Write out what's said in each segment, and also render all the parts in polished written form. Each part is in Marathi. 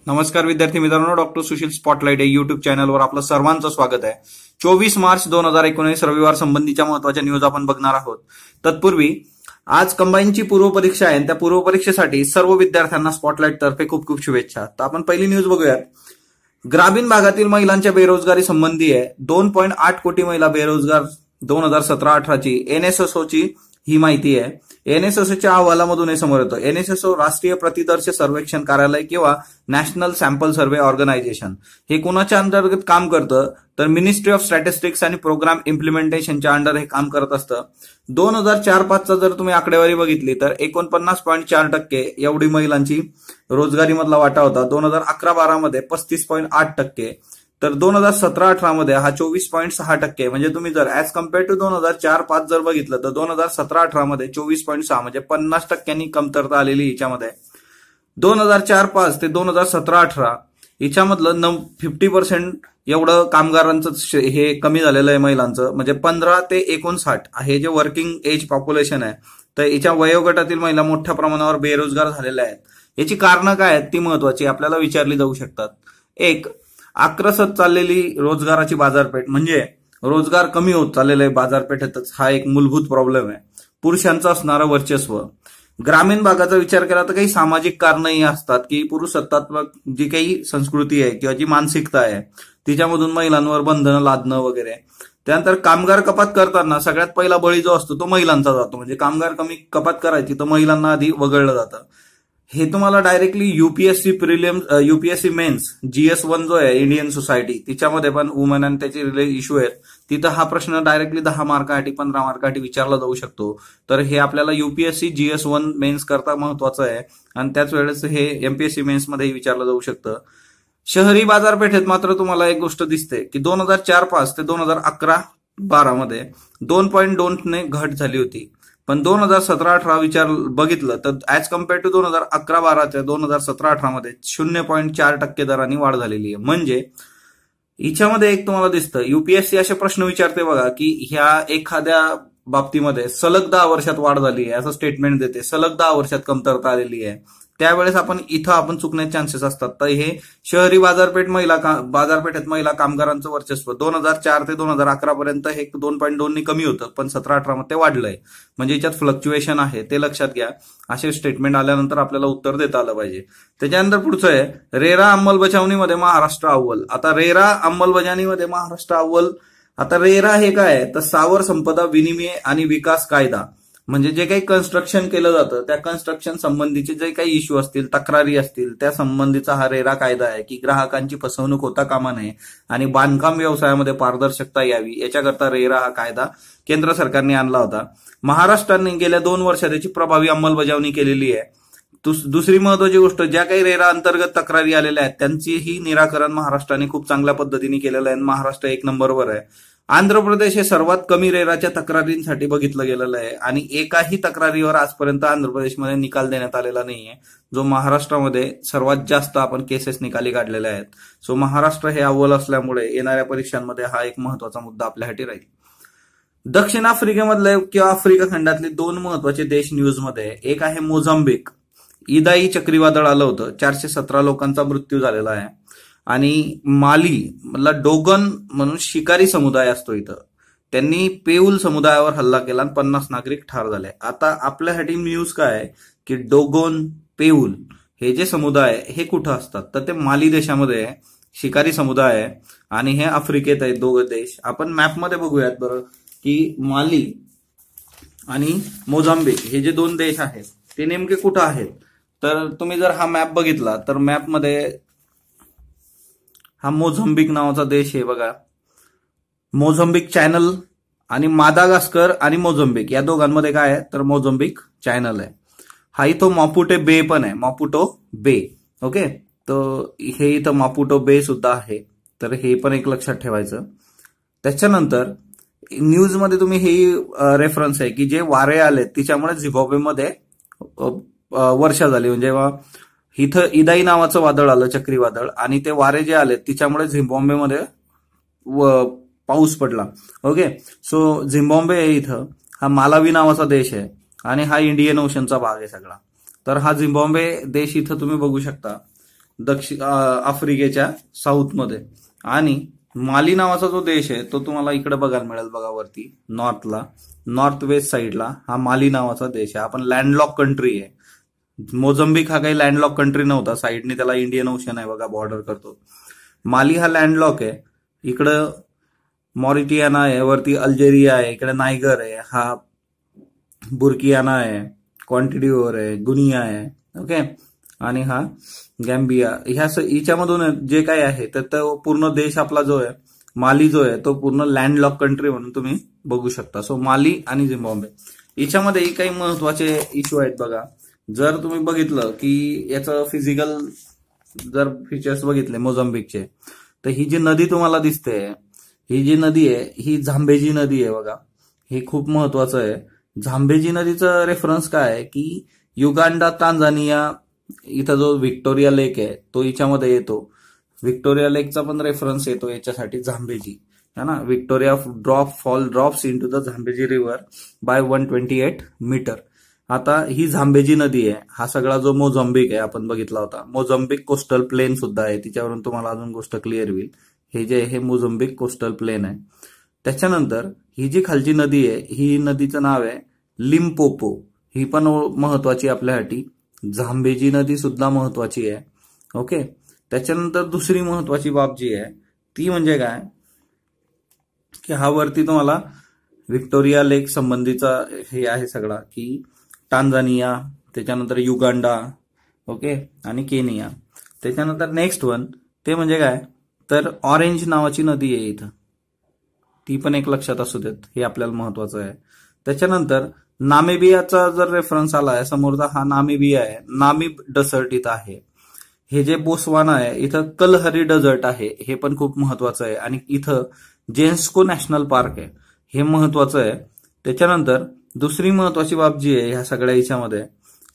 नमस्कार विद्यार्थी मित्रांनो, डॉक्टर सुशील स्पॉटलाइट या युट्यूब चॅनलवर आपलं सर्वांचं स्वागत आहे। 24 मार्च 2019 रविवार संबंधीच्या महत्त्वाच्या न्यूज आपण बघणार आहोत। तत्पूर्वी आज कंबाईनची पूर्व परीक्षा आहे, त्या पूर्व परीक्षेसाठी सर्व विद्यार्थ्यांना स्पॉटलाइट तर्फे खूप खूप शुभेच्छा। तर आपण पहिली न्यूज बघूयात। ग्रामीण भागातील महिलांच्या बेरोजगारी संबंधी आहे। 2.8 कोटी महिला बेरोजगार 2017-18 ची एनएसएसओ ची ही माहिती आहे। एनएसएसओच्या अहवालामधून हे समोर येतं। एनएसएसओ राष्ट्रीय प्रतिदर्श सर्वेक्षण कार्यालय किंवा नॅशनल सॅम्पल सर्व्हे ऑर्गनायझेशन हे कोणाच्या अंतर्गत काम करतं, तर मिनिस्ट्री ऑफ स्टॅटिस्टिक्स आणि प्रोग्राम इम्प्लिमेंटेशनच्या अंडर हे काम करत असतं। 2004-5 जर तुम्ही आकडेवारी बघितली तर 49.4% एवढी महिलांची रोजगारीमधला वाटा होता। 2011-12 मध्ये 35.8%, तर 2017-18 मध्ये हा 24.6%। म्हणजे तुम्ही जर ऍज कम्पेअर टू 2004-5 जर बघितलं तर 2017-18 मध्ये 24.6 म्हणजे 50% कमतरता आलेली हिच्यामध्ये। 2004-5 ते 2017-18 हिच्यामधलं 50% एवढं कामगारांचं हे कमी झालेलं आहे महिलांचं। म्हणजे 15 ते 59 हे जे वर्किंग एज पॉप्युलेशन आहे, तर याच्या वयोगटातील महिला मोठ्या प्रमाणावर बेरोजगार झालेल्या आहेत। याची कारणं काय आहेत ती महत्वाची आपल्याला विचारली जाऊ शकतात। एक, आक्रसत चाललेली रोजगाराची बाजारपेठ, म्हणजे रोजगार कमी होत चाललेला आहे बाजारपेठेतच, हा एक मूलभूत प्रॉब्लेम आहे। पुरुषांचं असणारं वर्चस्व, ग्रामीण भागाचा विचार केला तर काही सामाजिक कारणही असतात की पुरुष सत्तात्मक जी काही संस्कृती आहे किंवा जी मानसिकता आहे तिच्यामधून महिलांवर बंधनं लादणं वगैरे। त्यानंतर कामगार कपात करताना सगळ्यात पहिला बळी जो असतो तो महिलांचा जातो। म्हणजे कामगार कमी कपात करायची तर महिलांना आधी वगळलं जातं। हे तुम्हाला directly UPSC prelims, UPSC mains GS1 जो आहे इंडियन सोसायटी, तिच्यामध्ये पण वुमन आणि त्याचे रिलेटेड इश्यू आहेत, तिथं हा प्रश्न डायरेक्टली 10 मार्कासाठी 15 मार्कासाठी विचारला जाऊ शकतो। तर हे आपल्याला यूपीएससी GS1 मेन्स करता महत्वाचं आहे आणि त्याच वेळेस हे एमपीएससी मेन्स मध्येही विचारलं जाऊ शकतं। शहरी बाजारपेठेत मात्र तुम्हाला एक गोष्ट दिसते की 2004-5 ते 2011-12 मध्ये 2.2 ने घट झाली होती, पण 2017-18 विचार बघितलं तर ऍज कम्पेअर टू 2011-12 ते 2017-18 मध्ये 0.4% दरांनी वाढ झालेली आहे। म्हणजे हिच्यामध्ये एक तुम्हाला दिसतं यूपीएससी असे प्रश्न विचारते बघा की ह्या एखाद्या बाबतीमध्ये सलग 10 वर्षात वाढ झाली आहे असं स्टेटमेंट देते, सलग 10 वर्षात कमतरता आलेली आहे, त्यावेळेस आपण चुकण्याचे चान्सेस असतात। तर हे शहरी बाजारपेठेत महिला कामगारांचं वर्चस्व 2004 ते 2011 पर्यंत हे 2.2 ने कमी होतं, पण 17-18 मध्ये वाढलंय। म्हणजे याच्यात फ्लक्च्युएशन आहे ते लक्षात घ्या। असे स्टेटमेंट आल्यानंतर आपल्याला उत्तर देता आलं पाहिजे। त्याच्यानंतर पुढचं आहे रेरा अंमलबजावणीमध्ये महाराष्ट्र अव्वल। आता रेरा अंमलबजावणीमध्ये महाराष्ट्र अव्वल। आता रेरा हे काय आहे तर स्थावर संपदा विनिमय आणि विकास कायदा, म्हणजे जे काही कन्स्ट्रक्शन केलं जातं त्या कन्स्ट्रक्शन संबंधीचे जे काही इश्यू असतील, तक्रारी असतील, त्या संबंधीचा हा रेरा कायदा आहे की ग्राहकांची फसवणूक होता कामा नये आणि बांधकाम व्यवसायामध्ये पारदर्शकता यावी याच्याकरता रेरा हा कायदा केंद्र सरकारने आणला होता। महाराष्ट्राने गेल्या 2 वर्षात त्याची प्रभावी अंमलबजावणी केलेली आहे। दुसरी महत्वाची गोष्ट, ज्या काही रेरा अंतर्गत तक्रारी आलेल्या आहेत त्यांचीही निराकरण महाराष्ट्राने खूप चांगल्या पद्धतीने केलेलं आहे। महाराष्ट्र 1 नंबरवर आहे। आंध्र प्रदेश हे सर्वात कमी रेराच्या तक्रारींसाठी बघितलं गेलेलं आहे आणि एकाही तक्रारीवर आजपर्यंत आंध्र प्रदेशमध्ये निकाल देण्यात आलेला नाहीये, जो महाराष्ट्रामध्ये सर्वात जास्त आपण केसेस निकाली काढलेल्या आहेत। सो महाराष्ट्र हे अव्वल असल्यामुळे येणाऱ्या परीक्षांमध्ये हा एक महत्वाचा मुद्दा आपल्यासाठी राहील। दक्षिण आफ्रिकेमधले किंवा आफ्रिका खंडातले 2 महत्वाचे देश न्यूजमध्ये, एक आहे मोझांबिक। इदाई चक्रीवादळ आलं होतं, 417 लोकांचा मृत्यू झालेला आहे। आणि माली मधला डोगन म्हणून शिकारी समुदाय असतो इथं, त्यांनी पेऊल समुदायावर हल्ला केला आणि 50 नागरिक ठार झाले। आता आपल्यासाठी न्यूज काय आहे की डोगोन, पेऊल हे जे समुदाय हे कुठं असतात तर ते माली देशामध्ये शिकारी समुदाय आहे आणि हे आफ्रिकेत आहे 2 देश। आपण मॅपमध्ये बघूयात बरं की माली आणि मोझांबिक हे जे 2 देश आहेत ते नेमके कुठं आहेत। तर तुम्ही जर हा मॅप बघितला तर मॅपमध्ये हा मोझांबिक नावाचा देश आहे बघा। मोझांबिक चॅनल आणि मादागास्कर आणि मोझांबिक या दोघांमध्ये काय आहे तर मोझांबिक चॅनल आहे। हा इथं मापुटो बे पण आहे, मापुटो बे। ओके, तर हे इथं मापुटो बे सुद्धा आहे, तर हे पण एक लक्षात ठेवायचं। त्याच्यानंतर न्यूजमध्ये तुम्ही हे रेफरन्स आहे की जे वारे आले तिच्यामुळे झिम्बाब्वेमध्ये वर्षा झाली। म्हणजे इथं इदाई नावाचं वादळ आलं, चक्रीवादळ, आणि ते वारे जे आले तिच्यामुळे झिम्बाब्वेमध्ये पाऊस पडला। ओके, सो झिम्बाब्वे इथं हा मालावी नावाचा देश आहे आणि हा इंडियन ओशनचा भाग आहे सगळा। तर हा झिम्बाब्वे देश इथं तुम्ही बघू शकता आफ्रिकेच्या साऊथमध्ये. आणि माली नावाचा जो देश आहे तो तुम्हाला इकडे बघायला मिळेल बघा वरती नॉर्थ वेस्ट साईडला हा माली नावाचा देश आहे. आपण लँडलॉक कंट्री आहे. मोझंबिक हा काही लँडलॉक कंट्री नव्हता, साईडने त्याला इंडियन ओशन आहे बघा, बॉर्डर करतो. माली हा लँडलॉक आहे. इकडं मॉरिटियाना आहे, वरती अल्जेरिया आहे, इकडे नायगर आहे, हा बुर्कियाना आहे, क्वांटिडिओर आहे, गुनिया आहे, ओके, आणि हा गॅम्बिया. हिच्यामधून जे काय आहे तर तो पूर्ण देश आपला जो आहे माली जो आहे तो पूर्ण लँडलॉक कंट्री म्हणून तुम्ही बघू शकता. सो माली आणि झिम्बाब्वे हिच्यामध्ये काही महत्वाचे इश्यू आहेत बघा. जर तुम्ही बघितलं की याचं फिजिकल जर फीचर्स बघितले मोझंबिकचे, तर ही जी नदी तुम्हाला दिसते, ही जी नदी आहे ही झांबेजी नदी आहे बघा. हे खूप महत्वाचं आहे. झांबेजी नदीचं रेफरन्स काय आहे की युगांडा, तांझानिया इथं जो व्हिक्टोरिया लेक आहे तो हिच्यामध्ये येतो. व्हिक्टोरिया लेकचा पण रेफरन्स येतो याच्यासाठी झांबेजी है ना. Victoria drops into the Zambezi river by 128 metre. आता ही झांबेजी नदी आहे. हा सगळा जो मोझंबिक आहे आपण बघितला होता, मोझंबिक कोस्टल प्लेन सुद्धा आहे, तिच्यावरून तुम्हाला अजून गोष्ट क्लिअर होईल. हे जे हे मोझंबिक कोस्टल प्लेन आहे. त्याच्यानंतर ही जी खालची नदी आहे ही नदीचं नाव आहे लिम्पोपो. ही पण महत्वाची आपल्यासाठी. झांबेजी नदी सुद्धा महत्वाची आहे, ओके. त्याच्यानंतर दुसरी महत्वाची बाब जी आहे ती म्हणजे काय की हा वरती तुम्हाला व्हिक्टोरिया लेक संबंधीचा हे आहे सगळा, की टांझानिया, त्याच्यानंतर युगांडा, ओके, आणि केनिया. त्याच्यानंतर नेक्स्ट वन ते म्हणजे काय तर ऑरेंज नावाची नदी आहे इथं, ती पण एक लक्षात असू देत, हे आपल्याला महत्वाचं आहे. त्याच्यानंतर नामिबियाचा जर रेफरन्स आला आहे समोरचा, हा नामिबिया आहे. नामिब डेझर्ट इथं आहे. हे जे बोस्वाना आहे इथं कलहरी डेझर्ट आहे, हे पण खूप महत्वाचं आहे. आणि इथं जेन्स्को नॅशनल पार्क आहे, हे महत्वाचं आहे. त्याच्यानंतर दुसरी महत्वाची बाब जी आहे ह्या सगळ्या याच्यामध्ये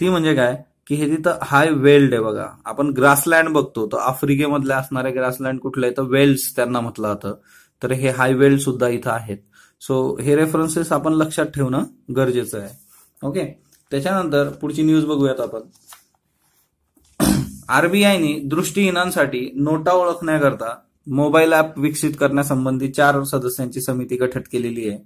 ती म्हणजे काय की हे तिथं हाय वेल्ड आहे बघा. आपण ग्रासलँड बघतो तर आफ्रिकेमधले असणारे ग्रासलँड कुठले आहे तर वेल्ड्स त्यांना म्हटलं जातं, तर हे हाय वेल्ड सुद्धा इथं आहेत. सो हे रेफरन्सेस आपण लक्षात ठेवणं गरजेचं आहे, ओके. त्याच्यानंतर पुढची न्यूज बघूयात आपण. आरबीआयने दृष्टीहीनांसाठी नोटा ओळखण्याकरता मोबाईल ऍप विकसित करण्यासंबंधी 4 सदस्यांची समिती गठीत केलेली आहे.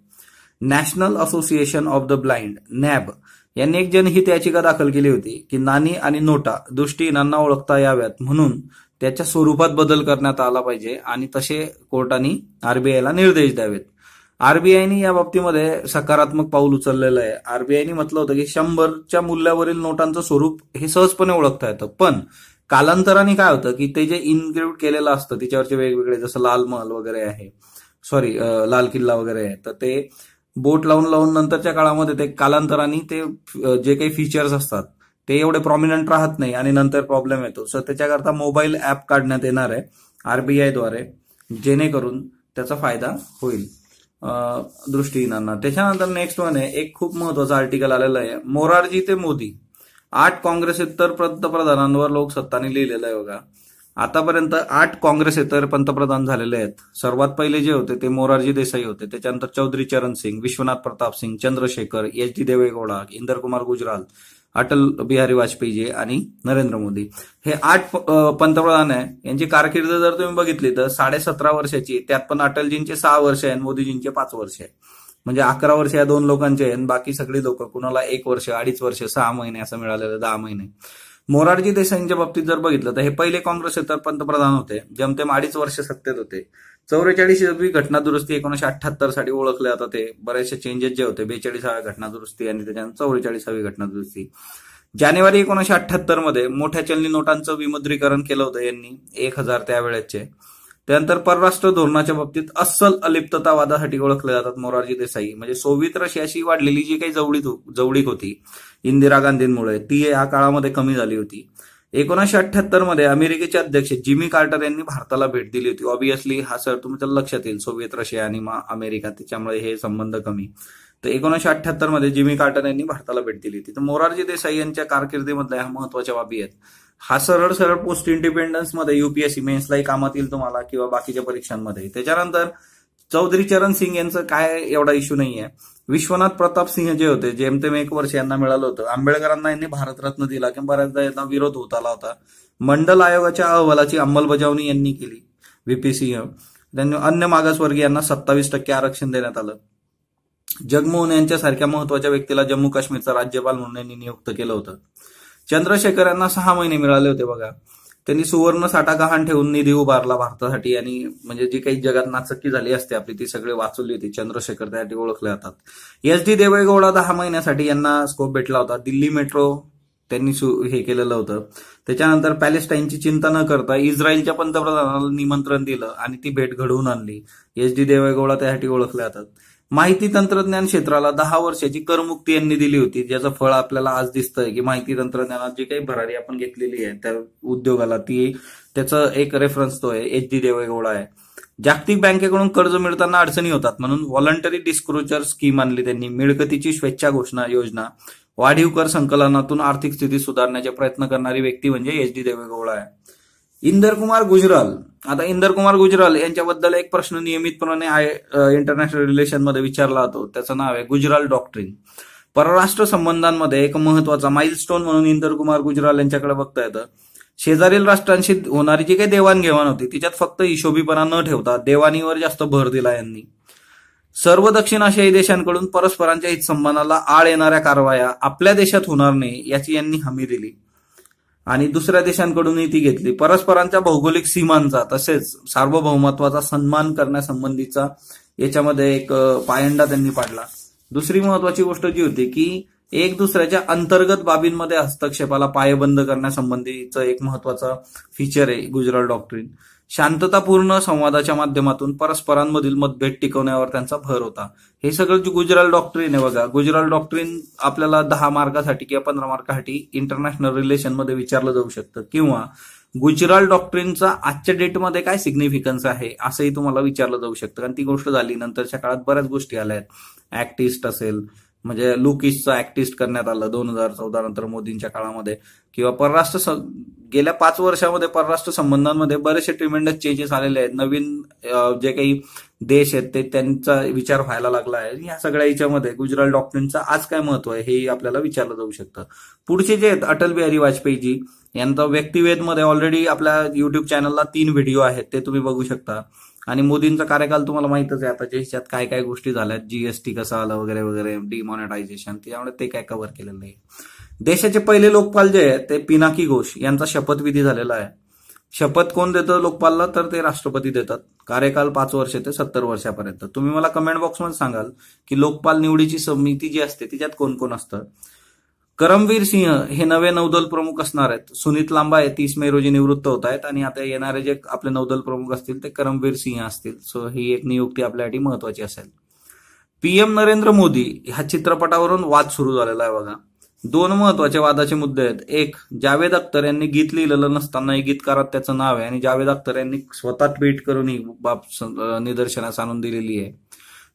National association of the blind nab यांनी एक जनहित याचिका दाखल केली होती की नाणी आणि नोटा दृष्टीहीनांना ओळखता याव्यात म्हणून त्याच्या स्वरूपात बदल करण्यात आला पाहिजे आणि तसे कोर्टाने आरबीआयला निर्देश द्यावेत. आरबीआयने या बाबतीमध्ये सकारात्मक पाऊल उचललेलं आहे. आरबीआयने म्हटलं होतं की 100च्या मूल्यावरील नोटांचं स्वरूप हे सहजपणे ओळखता येतं, पण कालांतराने काय होतं की ते जे इन्क्लूड केलेलं असतं तिच्यावरचे वेगवेगळे, जसं लाल महल वगैरे आहे, लाल किल्ला वगैरे आहे, तर ते बोट लावून नंतरच्या काळामध्ये ते कालांतराने ते जे काही फीचर्स असतात ते एवढे प्रॉमिनंट राहत नाही आणि नंतर प्रॉब्लेम येतो. सो त्याच्याकरता मोबाईल ऍप काढण्यात येणार आहे आरबीआयद्वारे, जेणेकरून त्याचा फायदा होईल दृष्टीहीनांना. त्याच्यानंतर नेक्स्ट वन आहे, एक खूप महत्वाचं आर्टिकल आलेलं आहे, मोरारजी ते मोदी 8 काँग्रेसेतर पंतप्रधानांवर लोकसत्ताने लिहिलेलं आहे बघा. आतापर्यंत 8 काँग्रेसेतर पंतप्रधान झालेले आहेत. सर्वात पहिले जे होते ते मोरारजी देसाई होते. त्याच्यानंतर चौधरी चरण सिंग, विश्वनाथ प्रताप सिंग, चंद्रशेखर, एच.डी. देवेगौडा, इंदर कुमार गुजराल, अटल बिहारी वाजपेयी आणि नरेंद्र मोदी. हे 8 पंतप्रधान आहे. यांची कारकीर्द जर तुम्ही बघितली तर 17.5 वर्षाची, त्यात पण अटलजींचे 6 वर्ष आहे आणि मोदीजींचे 5 वर्ष आहे. म्हणजे 11 वर्ष या 2 लोकांचे आहे. बाकी सगळी लोक कुणाला 1 वर्ष, 2.5 वर्ष, 6 महिने असं मिळालेलं, 10 महिने. मोरारजी देसाईंच्या बाबतीत जर बघितलं तर हे पहिले काँग्रेसेतर पंतप्रधान होते, जेमतेम 2.5 वर्ष सत्तेत होते. 44वी घटना दुरुस्ती 1978 साठी ओळखले जातात. ते बरेचसे चेंजेस जे होते, 42व्या घटना दुरुस्ती आणि त्याच्यानंतर 44वी घटना दुरुस्ती. जानेवारी 1978 मध्ये मोठ्या चलनी नोटांचं विमुद्रीकरण केलं होतं यांनी, 1000 त्यावेळेचे. त्यानंतर परराष्ट्र धोरणाच्या बाबतीत अस्सल अलिप्ततावादासाठी ओळखले जातात मोरारजी देसाई. म्हणजे सोव्हिएत रशियाशी वाढलेली जी काही जवळीक होती इंदिरा गांधींमुळे, ती या काळामध्ये कमी झाली होती. 1978 मध्ये अमेरिकेचे अध्यक्ष जिमी कार्टर यांनी भारताला भेट दिली होती. ऑब्व्हियसली हा सर तुमच्या लक्षात येईल, सोव्हिएत रशिया आणि अमेरिका, त्याच्यामुळे हे संबंध कमी. तर 1978 मध्ये जिमी कार्टर यांनी भारताला भेट दिली होती. तर मोरारजी देसाई यांच्या कारकिर्दीमधल्या ह्या महत्वाच्या बाबी आहेत. हा सरळ पोस्ट इंडिपेंडन्स मध्ये युपीएससी मेन्सलाही कामात येईल तुम्हाला किंवा बाकीच्या परीक्षांमध्ये. त्याच्यानंतर चौधरी चरण सिंग यांचं काय एवढा इश्यू नाहीये. विश्वनाथ प्रताप सिंह जे होते, जेमतेम 1 वर्ष यांना मिळालं होतं. आंबेडकरांना यांनी भारतरत्न दिला की बऱ्याचदा यांना विरोध होत आला होता. मंडल आयोगाच्या अहवालाची अंमलबजावणी यांनी केली. व्हीपी सिंह. त्यांनी अन्य मागासवर्गीयांना 27% आरक्षण देण्यात आलं. जगमोहन यांच्यासारख्या महत्वाच्या व्यक्तीला जम्मू काश्मीरचा राज्यपाल म्हणून यांनी नियुक्त केलं होतं. चंद्रशेखर यांना 6 महिने मिळाले होते बघा. त्यांनी सुवर्ण साठा गहाण ठेवून निधी उभारला भारतासाठी आणि म्हणजे जी काही जगात नाचक्की झाली असते आपली ती सगळी वाचवली होती. चंद्रशेखर त्यासाठी ओळखले जातात. SD देवेगौडा 10 महिन्यासाठी यांना स्कोप भेटला होता. दिल्ली मेट्रो त्यांनी हे केलेलं होतं. त्याच्यानंतर पॅलेस्टाईनची चिंता न करता इस्रायलच्या पंतप्रधानाला निमंत्रण दिलं आणि ती भेट घडवून आणली. SD देवेगौडा त्यासाठी ओळखले जातात. माहिती तंत्रज्ञान क्षेत्राला 10 वर्षाची करमुक्ती यांनी दिली होती, ज्याचं फळ आपल्याला आज दिसतंय की माहिती तंत्रज्ञानात जी काही भरारी आपण घेतलेली आहे त्या उद्योगाला त्याचं एक रेफरन्स तो आहे HD देवेगौडा आहे. जागतिक बँकेकडून कर्ज मिळताना अडचणी होतात म्हणून व्हॉलंटरी डिस्क्लोजर स्कीम आणली त्यांनी. मिळकतीची स्वेच्छा घोषणा योजना. वाढीव कर संकलनातून आर्थिक स्थिती सुधारण्याचे प्रयत्न करणारी व्यक्ती म्हणजे SD देवेगौडा आहे. इंदर कुमार गुजराल. आता इंदर कुमार गुजराल यांच्याबद्दल एक प्रश्न नियमितपणे इंटरनॅशनल रिलेशन मध्ये विचारला जातो. त्याचं नाव आहे गुजराल डॉक्ट्रिन. परराष्ट्र संबंधांमध्ये एक महत्वाचा माइलस्टोन म्हणून इंदर कुमार गुजराल यांच्याकडे बघता येतं. शेजारील राष्ट्रांशी होणारी जी काही देवाणघेवाण होती तिच्यात फक्त हिशोबीपणा न ठेवता देवाणीवर जास्त भर दिला यांनी. सर्व दक्षिण आशियाई देशांकडून परस्परांच्या हितसंबंधाला आळ येणाऱ्या कारवाया आपल्या देशात होणार नाही याची यांनी हमी दिली आणि दुसऱ्या देशांकडूनही ती घेतली. परस्परांच्या भौगोलिक सीमांचा तसेच सार्वभौमत्वाचा सन्मान करण्यासंबंधीचा याच्यामध्ये एक पायंडा त्यांनी पाडला. दुसरी महत्वाची गोष्ट जी होती की एक दुसऱ्याच्या अंतर्गत बाबींमध्ये हस्तक्षेपाला पायबंद करण्यासंबंधीचं एक महत्वाचा फीचर आहे गुजराल डॉक्ट्रिन. शांततापूर्ण संवादाच्या माध्यमातून परस्परांमधील मतभेद टिकवण्यावर त्यांचा भर होता. हे सगळं जे गुजराल डॉक्ट्रिन आहे बघा, गुजराल डॉक्ट्रिन आपल्याला 10 मार्कासाठी किंवा 15 मार्कासाठी इंटरनॅशनल रिलेशन मध्ये विचारलं जाऊ शकतं किंवा गुजराल डॉक्ट्रिनचा आजच्या डेटमध्ये काय सिग्निफिकन्स आहे असंही तुम्हाला विचारलं जाऊ शकतं. कारण ती गोष्ट झाली नंतरच्या काळात बऱ्याच गोष्टी आल्या आहेत. ऍक्ट ईस्ट असेल म्हणजे लुक ईस्टचा ऍक्ट ईस्ट करण्यात आलं 2014 नंतर मोदींच्या काळामध्ये किंवा गेल्या 5 वर्षामध्ये परराष्ट्र संबंधांमध्ये बरेचसे ट्रिमेंडस चेंजेस आलेले आहेत. नवीन जे काही देश आहेत ते त्यांचा विचार व्हायला लागला आहे. या सगळ्या याच्यामध्ये गुजराल डॉक्ट्रिनचं आज काय महत्व आहे हे आपल्याला विचारलं जाऊ शकतं. पुढचे जे आहेत अटल बिहारी वाजपेयीजी यांचा व्यक्तिवेदमध्ये ऑलरेडी आपल्या युट्यूब चॅनलला 3 व्हिडिओ आहेत ते तुम्ही बघू शकता. आणि मोदींचा कार्यकाल तुम्हाला माहितच आहे आता ज्याच्यात काय काय गोष्टी झाल्यात, GST कसं आलं वगैरे वगैरे, डिमॉनिटायझेशन, त्यामुळे ते काय कव्हर केलेलं नाही. देशाचे पहिले लोकपाल जे आहे ते पिनाकी घोष यांचा शपथविधी झालेला आहे. शपथ कोण देतं लोकपालला तर ते राष्ट्रपती देतात. कार्यकाल 5 वर्ष ते 70 वर्षापर्यंत. तुम्ही मला कमेंट बॉक्समध्ये सांगाल की लोकपाल निवडीची समिती जी असते तिच्यात कोण कोण असतं. करमवीर सिंह हे नवे नौदल प्रमुख असणार आहेत. सुनीत लांबा हे 30 मे रोजी निवृत्त होत आहेत आणि आता येणारे जे आपले नौदल प्रमुख असतील ते करमवीर सिंह असतील. सो ही एक नियुक्ती आपल्यासाठी महत्वाची असेल. PM नरेंद्र मोदी ह्या चित्रपटावरून वाद सुरू झालेला आहे बघा. 2 महत्वाचे वादाचे मुद्दे आहेत. एक, जावेद अख्तर यांनी गीत लिहिलेलं नसताना गीतकारात त्याचं नाव आहे आणि जावेद अख्तर यांनी स्वतः ट्विट करून ही बाब निदर्शनास आणून दिलेली आहे.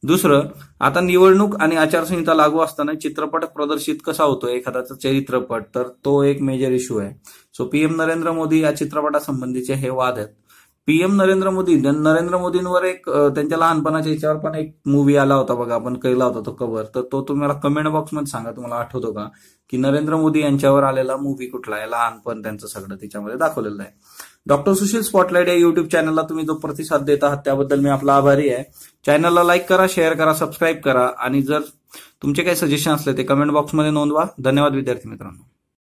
दुसरं, आता निवडणूक आणि आचारसंहिता लागू असताना चित्रपट प्रदर्शित कसा होतो एखाद्याचा चरित्रपट, तर तो एक मेजर इश्यू आहे. सो PM नरेंद्र मोदी या चित्रपटासंबंधीचे हे वाद आहेत. PM नरेंद्र मोदींवर एक त्यांच्या लहानपणाच्या याच्यावर पण एक मूवी आला होता बघा, आपण केला होता तो कव्हर, तर तो तुम्हाला कमेंट बॉक्समध्ये सांगा तुम्हाला आठवतो का की नरेंद्र मोदी यांच्यावर आलेला मूवी कुठला आहे. लहानपण त्यांचं सगळं त्याच्यामध्ये दाखवलेलं आहे. डॉक्टर सुशील स्पॉटलाइट या युट्यूब चॅनलला तुम्ही जो प्रतिसाद देत आहात त्याबद्दल मी आपला आभारी आहे. चॅनलला लाईक करा, शेअर करा, सबस्क्राईब करा आणि जर तुमचे काही सजेशन असले ते कमेंट बॉक्समध्ये नोंदवा. धन्यवाद विद्यार्थी मित्रांनो.